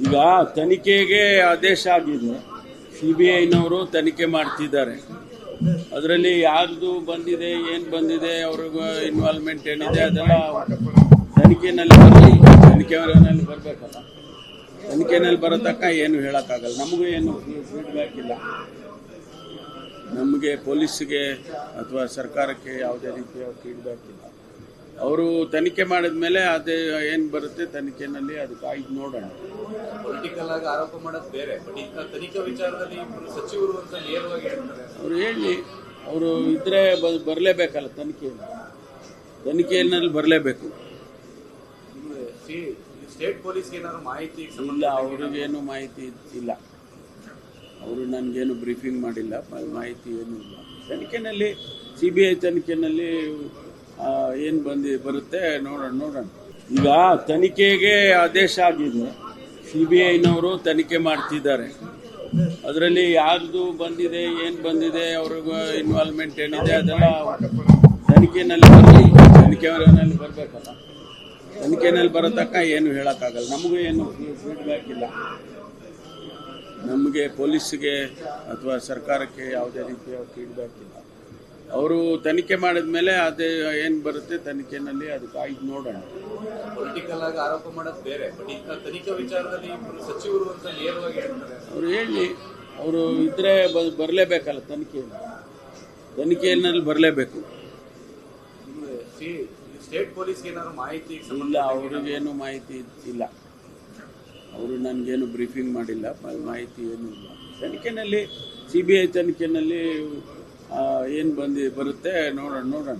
ಈಗ ತನಿಖೆಗೆ ಆದೇಶ ಆಗಿದೆ. ಸಿಬಿಐನವರು ತನಿಖೆ ಮಾಡ್ತಿದ್ದಾರೆ. ಅದರಲ್ಲಿ ಯಾರ್ದು ಬಂದಿದೆ, ಏನು ಬಂದಿದೆ, ಅವ್ರಿಗೆ ಇನ್ವಾಲ್ವ್ಮೆಂಟ್ ಏನಿದೆ ಅದೆಲ್ಲ ತನಿಖೆನಲ್ಲಿ ಬರಬೇಕಲ್ಲ. ತನಿಖೆನಲ್ಲಿ ಬರೋ ತನಕ ಏನು ಹೇಳೋಕ್ಕಾಗಲ್ಲ. ನಮಗೂ ಏನು ಫೀಡ್ಬ್ಯಾಕ್ ಇಲ್ಲ. ನಮಗೆ ಪೊಲೀಸ್ಗೆ ಅಥವಾ ಸರ್ಕಾರಕ್ಕೆ ಯಾವುದೇ ರೀತಿಯ ಫೀಡ್ಬ್ಯಾಕ್ ಇಲ್ಲ. ಅವರು ತನಿಖೆ ಮಾಡಿದ ಮೇಲೆ ಅದೇ ಏನು ಬರುತ್ತೆ ತನಿಖೆನಲ್ಲಿ ಅದು ಕಾಯ್ದು ನೋಡೋಣ. ಪೊಲಿಟಿಕಲ್ ಆಗಿ ಆರೋಪ ಮಾಡೋದು ಬೇರೆ, ಬಟ್ ಈಗ ತನಿಖಾ ವಿಚಾರದಲ್ಲಿ ಸಚಿವರು ಅಂತ ನೇರವಾಗಿ ಹೇಳ್ತಾರೆ. ಅವರು ಹೇಳಿ, ಅವರು ಇದ್ರೆ ಬರಲೇಬೇಕಲ್ಲ ತನಿಖೆಯಲ್ಲಿ ಬರಲೇಬೇಕು. ಸ್ಟೇಟ್ ಪೊಲೀಸ್ಗೆ ಏನಾದ್ರು ಮಾಹಿತಿ ಇಲ್ಲ, ಅವ್ರಿಗೇನು ಮಾಹಿತಿ ಇಲ್ಲ. ಅವರು ನನಗೇನು ಬ್ರೀಫಿಂಗ್ ಮಾಡಿಲ್ಲ, ಮಾಹಿತಿ ಏನೂ ಇಲ್ಲ. ತನಿಖೆನಲ್ಲಿ ಸಿಬಿಐ ತನಿಖೆನಲ್ಲಿ ಏನು ಬರುತ್ತೆ ನೋಡೋಣ. ಈಗ ತನಿಖೆಗೆ ಆದೇಶ ಆಗಿದೆ. ಸಿಬಿಐನವರು ತನಿಖೆ ಮಾಡ್ತಿದ್ದಾರೆ. ಅದರಲ್ಲಿ ಯಾರ್ದು ಬಂದಿದೆ, ಏನು ಬಂದಿದೆ, ಅವ್ರಿಗೆ ಇನ್ವಾಲ್ವ್ಮೆಂಟ್ ಏನಿದೆ ಅದೆಲ್ಲ ತನಿಖೆನಲ್ಲಿ ಬರಬೇಕಲ್ಲ. ತನಿಖೆನಲ್ಲಿ ಬರೋ ತನಕ ಏನು ಹೇಳೋಕ್ಕಾಗಲ್ಲ. ನಮಗೂ ಏನು ಫೀಡ್ಬ್ಯಾಕ್ ಇಲ್ಲ. ನಮಗೆ ಪೊಲೀಸ್ಗೆ ಅಥವಾ ಸರ್ಕಾರಕ್ಕೆ ಯಾವುದೇ ರೀತಿಯ ಫೀಡ್ಬ್ಯಾಕ್ ಇಲ್ಲ. ಅವರು ತನಿಖೆ ಮಾಡಿದ ಮೇಲೆ ಅದೇ ಏನು ಬರುತ್ತೆ ತನಿಖೆನಲ್ಲಿ ಅದು ಕಾಯ್ದು ನೋಡೋಣ. ಪೊಲಿಟಿಕಲ್ ಆಗಿ ಆರೋಪ ಮಾಡೋದು ಬೇರೆ, ಬಟ್ ಈಗ ತನಿಖಾ ವಿಚಾರದಲ್ಲಿ ಸಚಿವರು ಅಂತ ನೇರವಾಗಿ ಹೇಳ್ತಾರೆ. ಅವರು ಹೇಳಿ, ಅವರು ಇದ್ರೆ ಬರಲೇಬೇಕಲ್ಲ ತನಿಖೆಯಲ್ಲಿ ಬರಲೇಬೇಕು. ಸ್ಟೇಟ್ ಪೊಲೀಸ್ಗೆ ಏನಾದ್ರು ಮಾಹಿತಿ ಇಲ್ಲ, ಅವ್ರಿಗೇನು ಮಾಹಿತಿ ಇಲ್ಲ. ಅವರು ನನಗೇನು ಬ್ರೀಫಿಂಗ್ ಮಾಡಿಲ್ಲ, ಮಾಹಿತಿ ಏನೂ ಇಲ್ಲ. ತನಿಖೆನಲ್ಲಿ ಸಿಬಿಐ ತನಿಖೆನಲ್ಲಿ ಏನು ಬರುತ್ತೆ ನೋಡೋಣ.